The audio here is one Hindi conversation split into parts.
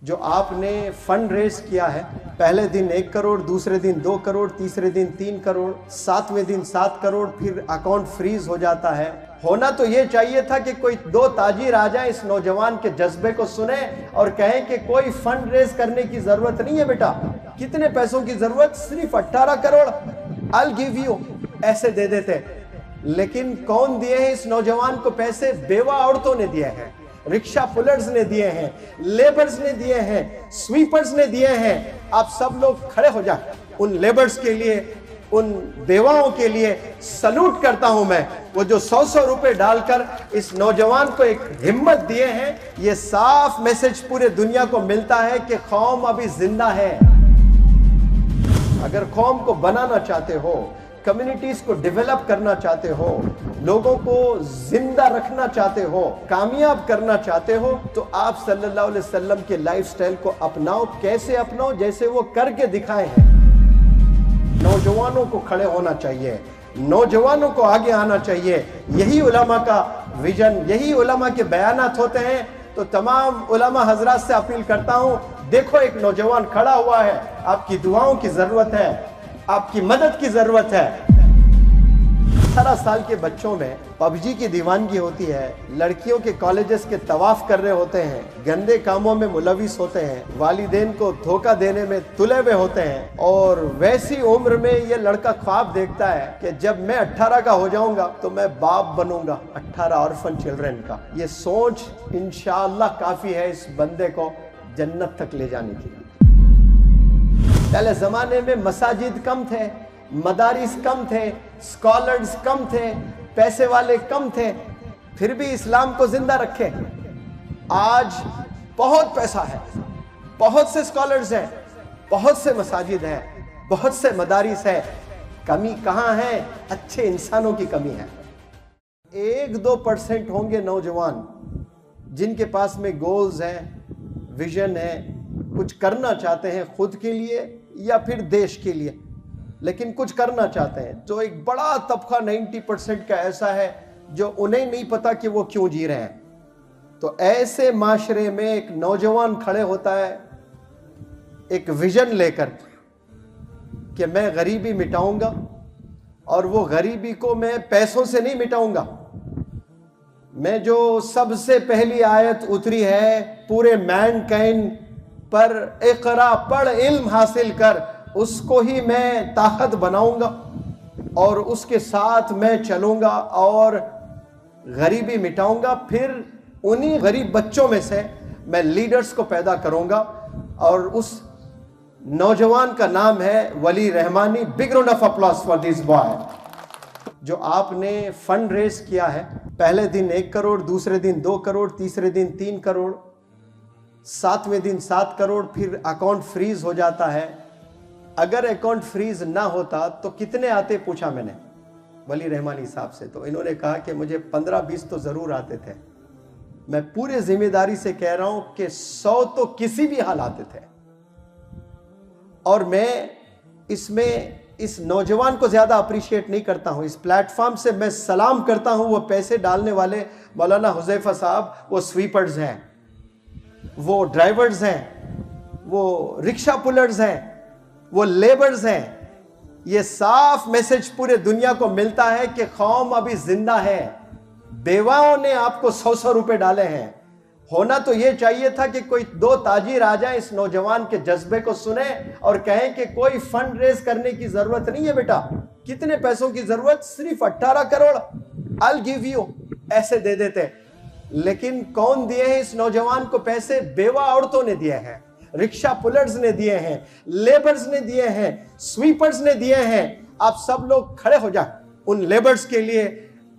जो आपने फंड रेज किया है, पहले दिन 1 करोड़, दूसरे दिन 2 करोड़, तीसरे दिन 3 करोड़, 7वें दिन 7 करोड़, फिर अकाउंट फ्रीज हो जाता है। होना तो ये चाहिए था कि कोई 2 ताजिर आ जाए, इस नौजवान के जज्बे को सुने और कहें कि कोई फंड रेज करने की जरूरत नहीं है बेटा, कितने पैसों की जरूरत, सिर्फ 18 करोड़, आई गिव यू, ऐसे दे देते। लेकिन कौन दिए हैं इस नौजवान को पैसे? बेवा औरतों ने दिए हैं, रिक्शा पुलर्स ने दिए हैं, लेबर्स ने दिए हैं, स्वीपर्स ने दिए हैं। आप सब लोग खड़े हो जाए, उन लेबर्स के लिए, उन बेवाओं के लिए सलूट करता हूं मैं। वो जो 100-100 रुपए डालकर इस नौजवान को एक हिम्मत दिए हैं, ये साफ मैसेज पूरे दुनिया को मिलता है कि कौम अभी जिंदा है। अगर कौम को बनाना चाहते हो, कम्युनिटीज को डेवलप करना चाहते हो, लोगों को जिंदा रखना चाहते हो, कामयाब करना चाहते हो, तो आप सल्लल्लाहु अलैहि वसल्लम के लाइफस्टाइल को अपनाओ। कैसे अपनाओ? जैसे वो करके दिखाए हैं। नौजवानों को खड़े होना चाहिए, नौजवानों को आगे आना चाहिए। यही उलमा का विजन, यही उलमा के बयानात होते हैं। तो तमाम उलमा हजरात से अपील करता हूं, देखो एक नौजवान खड़ा हुआ है, आपकी दुआओं की जरूरत है, आपकी मदद की जरूरत है। 18 साल के बच्चों में पबजी की दीवानगी होती है, लड़कियों के कॉलेजेस के तवाफ कर रहे होते हैं, गंदे कामों में मुलविस होते हैं, वालिदैन को धोखा देने में तुले हुए होते हैं। और वैसी उम्र में ये लड़का ख्वाब देखता है कि जब मैं 18 का हो जाऊंगा तो मैं बाप बनूंगा 18 ऑर्फन चिल्ड्रन का। ये सोच इंशाअल्लाह काफी है इस बंदे को जन्नत तक ले जाने की। पहले जमाने में मसाजिद कम थे, मदारिस कम थे, स्कॉलर्स कम थे, पैसे वाले कम थे, फिर भी इस्लाम को जिंदा रखे। आज बहुत पैसा है, बहुत से स्कॉलर्स हैं, बहुत से मसाजिद हैं, बहुत से मदारिस है। कमी कहां है? अच्छे इंसानों की कमी है। 1-2% होंगे नौजवान जिनके पास में गोल्स हैं, विजन है, कुछ करना चाहते हैं खुद के लिए या फिर देश के लिए, लेकिन कुछ करना चाहते हैं। तो एक बड़ा तबका 90% का ऐसा है जो उन्हें नहीं पता कि वो क्यों जी रहे हैं। तो ऐसे माशरे में एक नौजवान खड़े होता है एक विजन लेकर कि मैं गरीबी मिटाऊंगा, और वो गरीबी को मैं पैसों से नहीं मिटाऊंगा। मैं जो सबसे पहली आयत उतरी है पूरे मैनकाइंड पर, इक़रा पढ़ इल्म हासिल कर, उसको ही मैं ताकत बनाऊंगा और उसके साथ मैं चलूंगा और गरीबी मिटाऊंगा। फिर उन्हीं गरीब बच्चों में से मैं लीडर्स को पैदा करूंगा, और उस नौजवान का नाम है Wali Rahmani. Big round of applause for this boy. जो आपने फंड रेज किया है, पहले दिन 1 करोड़, दूसरे दिन 2 करोड़, तीसरे दिन 3 करोड़, 7वें दिन 7 करोड़, फिर अकाउंट फ्रीज हो जाता है। अगर अकाउंट फ्रीज ना होता तो कितने आते, पूछा मैंने वली रहमानी साहब से, तो इन्होंने कहा कि मुझे 15-20 तो जरूर आते थे। मैं पूरे जिम्मेदारी से कह रहा हूं कि 100 तो किसी भी हाल आते थे। और मैं इसमें इस नौजवान को ज्यादा अप्रिशिएट नहीं करता हूं। इस प्लेटफॉर्म से मैं सलाम करता हूं वो पैसे डालने वाले मौलाना हुजैफा साहब, वो स्वीपर्स हैं, वो ड्राइवर्स हैं, वो रिक्शा पुलर्स हैं, वो लेबर्स हैं। ये साफ मैसेज पूरे दुनिया को मिलता है कि कौम अभी जिंदा है। बेवाओं ने आपको 100-100 रुपए डाले हैं। होना तो ये चाहिए था कि कोई 2 ताजिर आ जाए, इस नौजवान के जज्बे को सुने और कहें कि कोई फंड रेज करने की जरूरत नहीं है बेटा, कितने पैसों की जरूरत, सिर्फ 18 करोड़, आई गिव यू, ऐसे दे देते। लेकिन कौन दिए हैं इस नौजवान को पैसे? बेवा औरतों ने दिए हैं, रिक्शा पुलर्स ने दिए हैं, लेबर्स ने दिए हैं, स्वीपर्स ने दिए हैं। आप सब लोग खड़े हो जाए, उन लेबर्स के लिए,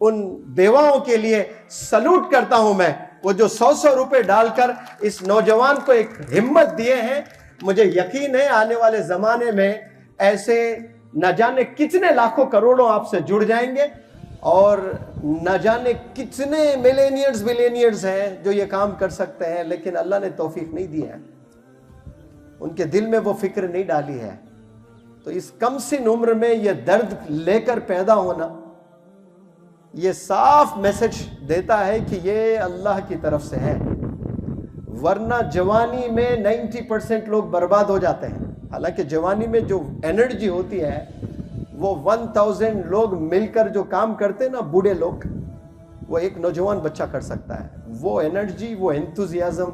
उन बेवाओं के लिए सलूट करता हूं मैं। वो जो 100-100 रुपए डालकर इस नौजवान को एक हिम्मत दिए हैं, मुझे यकीन है आने वाले जमाने में ऐसे न जाने कितने लाखों करोड़ों आपसे जुड़ जाएंगे, और न जाने कितने मिलेनियर्स बिलियनियर्स हैं जो ये काम कर सकते हैं, लेकिन अल्लाह ने तौफीक नहीं दी है, उनके दिल में वो फिक्र नहीं डाली है। तो इस कम सिन उम्र में ये दर्द लेकर पैदा होना, ये साफ मैसेज देता है कि ये अल्लाह की तरफ से है। वरना जवानी में 90% लोग बर्बाद हो जाते हैं। हालांकि जवानी में जो एनर्जी होती है वो 1000 लोग मिलकर जो काम करते हैं ना, बूढ़े लोग, वो एक नौजवान बच्चा कर सकता है। वो एनर्जी, वो एंथुजियाज्म,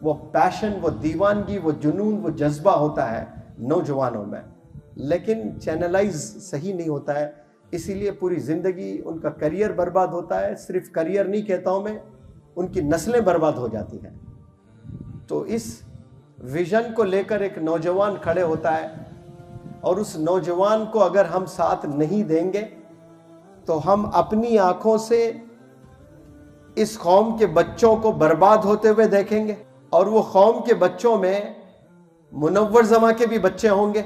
वो पैशन, वो दीवानगी, वो जुनून, वो जज्बा होता है नौजवानों में, लेकिन चैनलाइज सही नहीं होता है, इसीलिए पूरी ज़िंदगी उनका करियर बर्बाद होता है। सिर्फ करियर नहीं कहता हूँ मैं, उनकी नस्लें बर्बाद हो जाती हैं। तो इस विजन को लेकर एक नौजवान खड़े होता है, और उस नौजवान को अगर हम साथ नहीं देंगे तो हम अपनी आंखों से इस कौम के बच्चों को बर्बाद होते हुए देखेंगे, और वो कौम के बच्चों में मुनव्वर जमा के भी बच्चे होंगे,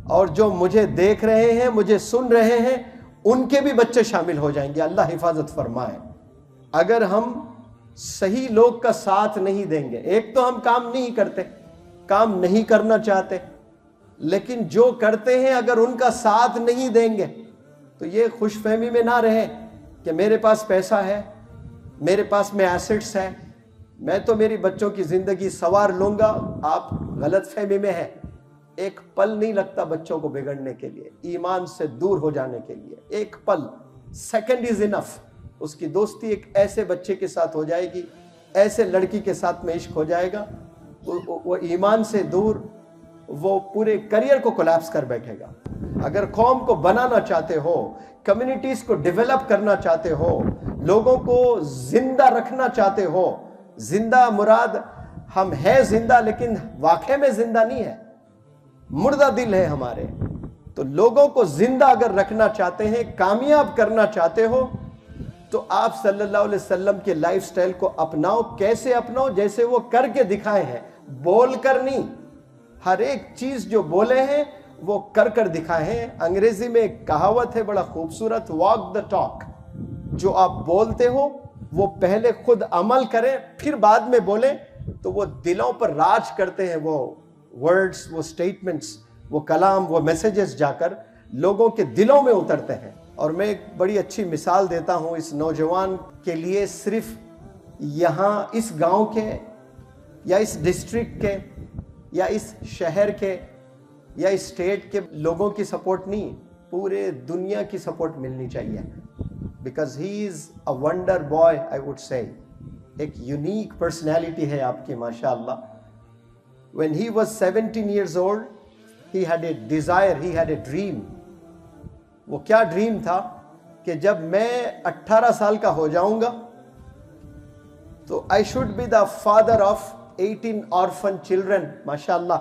और जो मुझे देख रहे हैं, मुझे सुन रहे हैं, उनके भी बच्चे शामिल हो जाएंगे। अल्लाह हिफाजत फरमाए। अगर हम सही लोग का साथ नहीं देंगे, एक तो हम काम नहीं करते, काम नहीं करना चाहते, लेकिन जो करते हैं अगर उनका साथ नहीं देंगे तो ये खुशफहमी में ना रहे कि मेरे पास पैसा है, मेरे पास में एसेट्स है, मैं तो मेरी बच्चों की जिंदगी संवार लूंगा। आप गलत फहमी में है। एक पल नहीं लगता बच्चों को बिगड़ने के लिए, ईमान से दूर हो जाने के लिए। एक पल, सेकंड इज इनफ। उसकी दोस्ती एक ऐसे बच्चे के साथ हो जाएगी, ऐसे लड़की के साथ में इश्क हो जाएगा, वो ईमान से दूर, वो पूरे करियर को कोलैप्स कर बैठेगा। अगर कौम को बनाना चाहते हो, कम्युनिटीज को डेवलप करना चाहते हो, लोगों को जिंदा रखना चाहते हो, जिंदा मुराद हम है जिंदा लेकिन वाकई में जिंदा नहीं है, मुर्दा दिल है हमारे। तो लोगों को जिंदा अगर रखना चाहते हैं, कामयाब करना चाहते हो, तो आप सल्लल्लाहु अलैहि वसल्लम के लाइफस्टाइल को अपनाओ। कैसे अपनाओ? जैसे वो करके दिखाए हैं, बोल कर नहीं। हर एक चीज जो बोले हैं वो कर दिखाए हैं। अंग्रेजी में एक कहावत है बड़ा खूबसूरत, वॉक द टॉक। जो आप बोलते हो वो पहले खुद अमल करें, फिर बाद में बोले, तो वो दिलों पर राज करते हैं। वो वर्ड्स, वो स्टेटमेंट्स, वो कलाम, वो मैसेजेस जाकर लोगों के दिलों में उतरते हैं। और मैं एक बड़ी अच्छी मिसाल देता हूं इस नौजवान के लिए। सिर्फ यहाँ इस गांव के या इस डिस्ट्रिक्ट के या इस शहर के या इस स्टेट के लोगों की सपोर्ट नहीं, पूरे दुनिया की सपोर्ट मिलनी चाहिए। Because he is a wonder boy, I would say. एक यूनिक पर्सनैलिटी है आपकी, माशाअल्लाह। When he was 17 years old, he had a desire, he had a dream. वो क्या ड्रीम था कि जब मैं 18 साल का हो जाऊंगा तो I should be the father of 18 orphan children. माशाअल्लाह,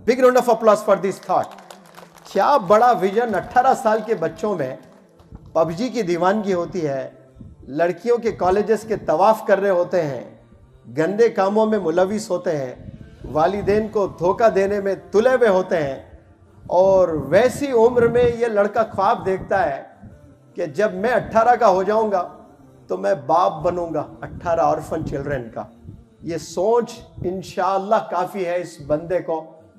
big round of applause for this thought. क्या बड़ा विजन। 18 साल के बच्चों में पबजी की दीवानगी होती है, लड़कियों के कॉलेजेस के तवाफ कर रहे होते हैं, गंदे कामों में मुलविस होते हैं, वालिदैन को धोखा देने में तुले हुए होते हैं, और वैसी उम्र में ये लड़का ख्वाब देखता है कि जब मैं 18 का हो जाऊंगा तो मैं बाप बनूंगा 18 ऑर्फन चिल्ड्रन का। ये सोच इंशाअल्लाह काफ़ी है इस बंदे को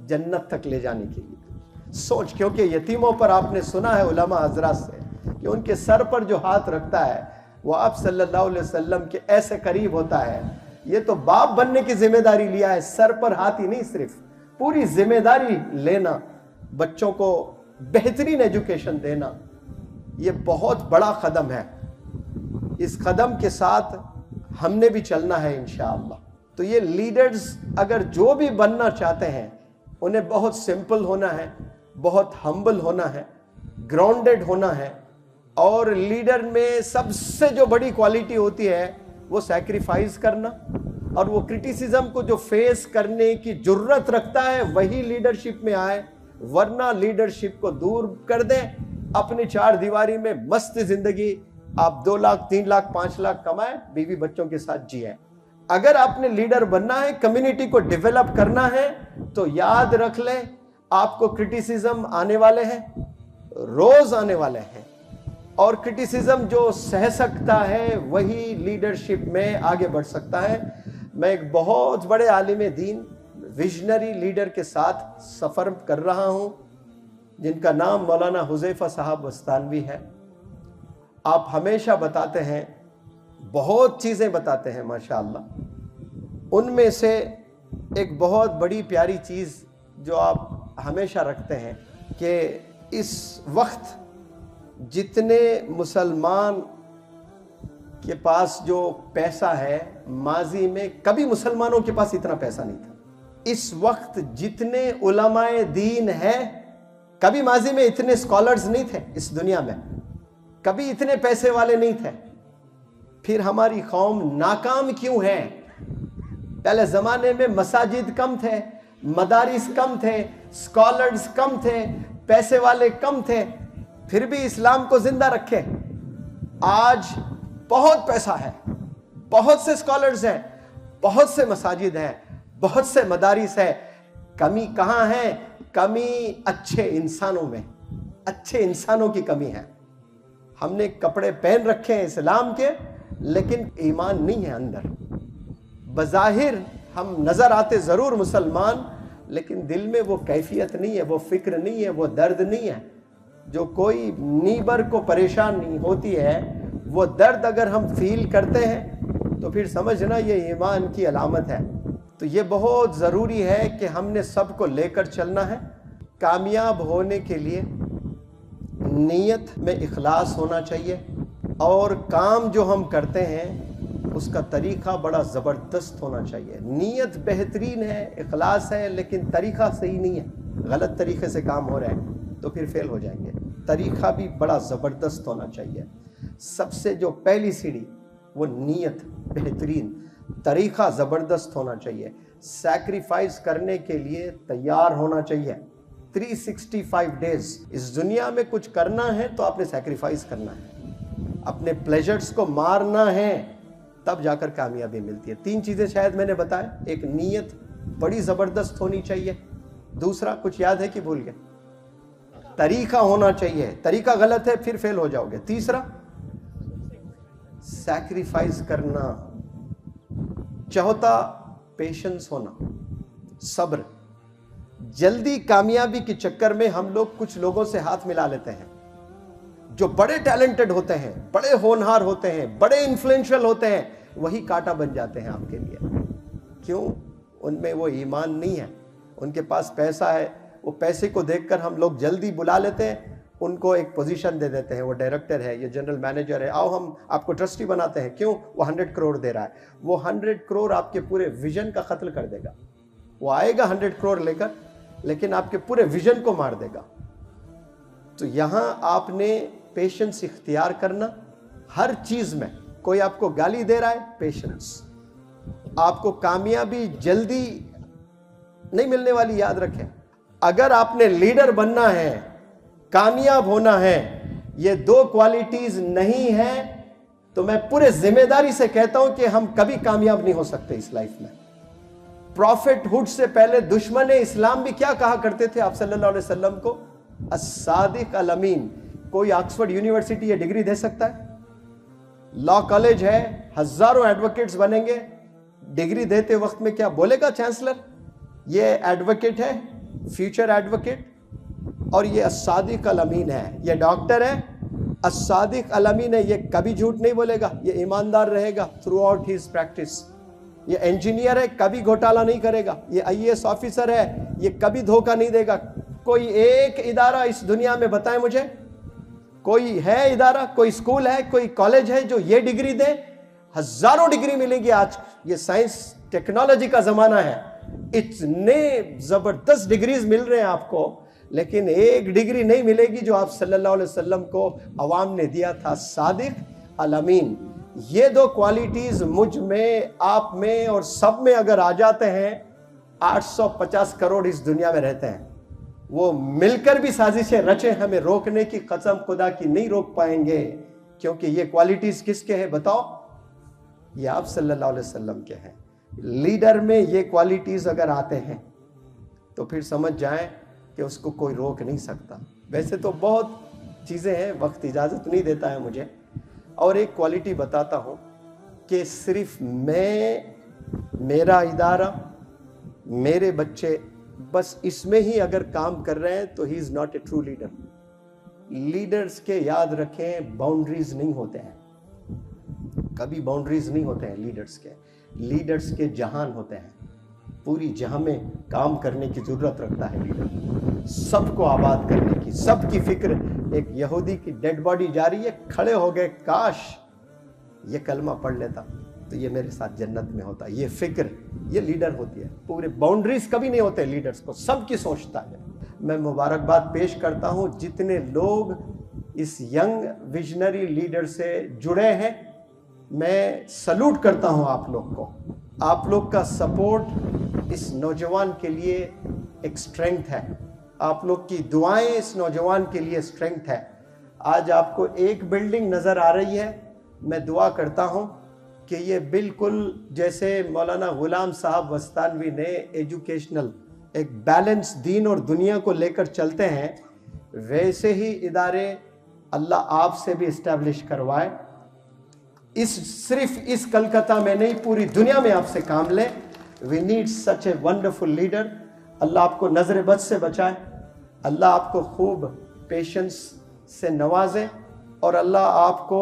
जन्नत तक ले जाने के लिए। सोच, क्योंकि यतीमों पर आपने सुना है उलमा हजरात से कि उनके सर पर जो हाथ रखता है वो आप सल्लल्लाहु अलैहि वसल्लम के ऐसे करीब होता है। ये तो बाप बनने की जिम्मेदारी लिया है, सर पर हाथ ही नहीं, सिर्फ पूरी जिम्मेदारी लेना, बच्चों को बेहतरीन एजुकेशन देना, ये बहुत बड़ा कदम है। इस कदम के साथ हमने भी चलना है इंशाअल्लाह। तो ये लीडर्स अगर जो भी बनना चाहते हैं, उन्हें बहुत सिंपल होना है, बहुत हम्बल होना है, ग्राउंडेड होना है। और लीडर में सबसे जो बड़ी क्वालिटी होती है वो सैक्रिफाइस करना, और वो क्रिटिसिज्म को जो फेस करने की जुर्रत रखता है वही लीडरशिप में आए। वरना लीडरशिप को दूर कर दें, अपनी 4 दीवारी में मस्त जिंदगी, आप 2 लाख 3 लाख 5 लाख कमाएं, बीवी बच्चों के साथ जिए। अगर आपने लीडर बनना है, कम्युनिटी को डेवलप करना है, तो याद रख लें आपको क्रिटिसिज्म आने वाले हैं, रोज आने वाले हैं। और क्रिटिसिज्म जो सह सकता है वही लीडरशिप में आगे बढ़ सकता है। मैं एक बहुत बड़े आलिम दीन, विजनरी लीडर के साथ सफ़र कर रहा हूं, जिनका नाम मौलाना हुज़ैफा साहब वस्तानवी है। आप हमेशा बताते हैं, बहुत चीज़ें बताते हैं माशाअल्लाह। उनमें से एक बहुत बड़ी प्यारी चीज़ जो आप हमेशा रखते हैं कि इस वक्त जितने मुसलमान के पास जो पैसा है, माजी में कभी मुसलमानों के पास इतना पैसा नहीं था। इस वक्त जितने उलमाए दीन है, कभी माजी में इतने स्कॉलर्स नहीं थे इस दुनिया में, कभी इतने पैसे वाले नहीं थे। फिर हमारी कौम नाकाम क्यों है? पहले जमाने में मसाजिद कम थे, मदारिस कम थे, स्कॉलर्स कम थे, पैसे वाले कम थे, फिर भी इस्लाम को जिंदा रखे। आज बहुत पैसा है, बहुत से स्कॉलर्स हैं, बहुत से मसाजिद हैं, बहुत से मदारिस है, कमी कहां है? कमी अच्छे इंसानों में, अच्छे इंसानों की कमी है। हमने कपड़े पहन रखे हैं इस्लाम के, लेकिन ईमान नहीं है अंदर। बज़ाहिर हम नजर आते जरूर मुसलमान, लेकिन दिल में वो कैफियत नहीं है, वो फिक्र नहीं है, वो दर्द नहीं है। जो कोई नीबर को परेशान नहीं होती है, वो दर्द अगर हम फील करते हैं तो फिर समझना ये ईमान की अलामत है। तो ये बहुत ज़रूरी है कि हमने सबको लेकर चलना है। कामयाब होने के लिए नीयत में इखलास होना चाहिए, और काम जो हम करते हैं उसका तरीक़ा बड़ा ज़बरदस्त होना चाहिए। नीयत बेहतरीन है, इखलास है, लेकिन तरीक़ा सही नहीं है, गलत तरीक़े से काम हो रहा है तो फिर फेल हो जाएंगे। तरीक़ा भी बड़ा ज़बरदस्त होना चाहिए। सबसे जो पहली सीढ़ी वो नीयत बेहतरीन, तरीक़ा ज़बरदस्त होना चाहिए। सैक्रिफाइस करने के लिए तैयार होना चाहिए। 365 डेज इस दुनिया में कुछ करना है तो आपने सैक्रिफाइस करना है, अपने प्लेजर्स को मारना है, तब जाकर कामयाबी मिलती है। 3 चीज़ें शायद मैंने बताया। एक, नीयत बड़ी ज़बरदस्त होनी चाहिए। दूसरा, कुछ याद है कि भूल गए? तरीका होना चाहिए, तरीका गलत है फिर फेल हो जाओगे। तीसरा, सैक्रिफाइस करना। चौथा, पेशेंस होना, सब्र। जल्दी कामयाबी के चक्कर में हम लोग कुछ लोगों से हाथ मिला लेते हैं जो बड़े टैलेंटेड होते हैं, बड़े होनहार होते हैं, बड़े इन्फ्लुएंशियल होते हैं, वही कांटा बन जाते हैं आपके लिए। क्यों? उनमें वो ईमान नहीं है। उनके पास पैसा है, वो पैसे को देखकर हम लोग जल्दी बुला लेते हैं, उनको एक पोजीशन दे देते हैं, वो डायरेक्टर है, ये जनरल मैनेजर है, आओ हम आपको ट्रस्टी बनाते हैं। क्यों? वो 100 करोड़ दे रहा है। वो 100 करोड़ आपके पूरे विजन का कत्ल कर देगा। वो आएगा 100 करोड़ लेकर, लेकिन आपके पूरे विजन को मार देगा। तो यहां आपने पेशेंस इख्तियार करना हर चीज में। कोई आपको गाली दे रहा है, पेशेंस। आपको कामयाबी जल्दी नहीं मिलने वाली, याद रखें। अगर आपने लीडर बनना है, कामयाब होना है, ये 2 क्वालिटीज नहीं है, तो मैं पूरे जिम्मेदारी से कहता हूं कि हम कभी कामयाब नहीं हो सकते इस लाइफ में। प्रॉफिटहुड से पहले दुश्मन इस्लाम भी क्या कहा करते थे आप सल्लल्लाहु अलैहि वसल्लम को? अस्सादिक अल अमीन। कोई ऑक्सफोर्ड यूनिवर्सिटी ये डिग्री दे सकता है? लॉ कॉलेज है, हजारों एडवोकेट्स बनेंगे, डिग्री देते वक्त में क्या बोलेगा चांसलर? ये एडवोकेट है, फ्यूचर एडवोकेट, और ये अस्सादिक अल अमीन है, ये डॉक्टर है, अस्सादिक अल अमीन है, ये कभी झूठ नहीं बोलेगा, ये ईमानदार रहेगा थ्रू आउट हिज प्रैक्टिस। ये इंजीनियर है, कभी घोटाला नहीं करेगा। ये IAS ऑफिसर है, ये कभी धोखा नहीं देगा। कोई एक इदारा इस दुनिया में बताए मुझे, कोई है इदारा, कोई स्कूल है, कोई कॉलेज है जो ये डिग्री दे? हजारों डिग्री मिलेगी। आज ये साइंस टेक्नोलॉजी का जमाना है, इतने जबरदस्त डिग्रीज मिल रहे हैं आपको, लेकिन एक डिग्री नहीं मिलेगी जो आप सल्लल्लाहु अलैहि वसल्लम को अवाम ने दिया था, सादिक अल अमीन। ये 2 क्वालिटीज मुझ में, आप में और सब में अगर आ जाते हैं, 850 करोड़ इस दुनिया में रहते हैं, वो मिलकर भी साजिशें रचे हमें रोकने की, कसम खुदा की नहीं रोक पाएंगे। क्योंकि ये क्वालिटीज किसके हैं बताओ? ये आप सल्लल्लाहु अलैहि वसल्लम के हैं। लीडर में ये क्वालिटीज अगर आते हैं तो फिर समझ जाएं कि उसको कोई रोक नहीं सकता। वैसे तो बहुत चीज़ें हैं, वक्त इजाज़त नहीं देता है मुझे। और एक क्वालिटी बताता हूँ कि सिर्फ मैं, मेरा इदारा, मेरे बच्चे, बस इसमें ही अगर काम कर रहे हैं तो he is not a true leader. Leaders के याद रखें, बाउंड्रीज नहीं होते हैं, कभी बाउंड्रीज नहीं होते हैं लीडर्स के। लीडर्स के जहान होते हैं। पूरी जहां में काम करने की ज़रूरत रखता है लीडर, सबको आबाद करने की, सबकी फिक्र। एक यहूदी की डेड बॉडी जा रही है, खड़े हो गए, काश ये कलमा पढ़ लेता तो ये मेरे साथ जन्नत में होता। ये फिक्र, ये लीडर होती है। पूरे बाउंड्रीज कभी नहीं होते लीडर्स को, सबकी सोचता है। मैं मुबारकबाद पेश करता हूं जितने लोग इस यंग विजनरी लीडर से जुड़े हैं। मैं सल्यूट करता हूं आप लोग को। आप लोग का सपोर्ट इस नौजवान के लिए एक स्ट्रेंथ है। आप लोग की दुआएं इस नौजवान के लिए स्ट्रेंथ है। आज आपको एक बिल्डिंग नज़र आ रही है, मैं दुआ करता हूं कि ये बिल्कुल जैसे मौलाना गुलाम साहब वस्तानवी ने एजुकेशनल एक बैलेंस दीन और दुनिया को लेकर चलते हैं, वैसे ही इदारे अल्लाह आपसे भी इस्टेब्लिश करवाए। सिर्फ इस कलकत्ता में नहीं, पूरी दुनिया में आपसे काम लें। We need such a wonderful leader. अल्लाह आपको नजर बद से बचाए, अल्लाह आपको खूब पेशेंस से नवाजे और अल्लाह आपको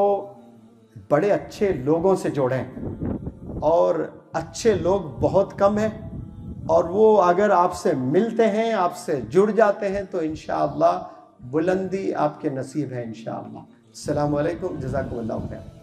बड़े अच्छे लोगों से जोड़ें। और अच्छे लोग बहुत कम हैं, और वो अगर आपसे मिलते हैं, आपसे जुड़ जाते हैं तो इंशाअल्लाह बुलंदी आपके नसीब है इंशाअल्लाह। अस्सलामु अलैकुम, जज़ाकुमुल्लाह खैर।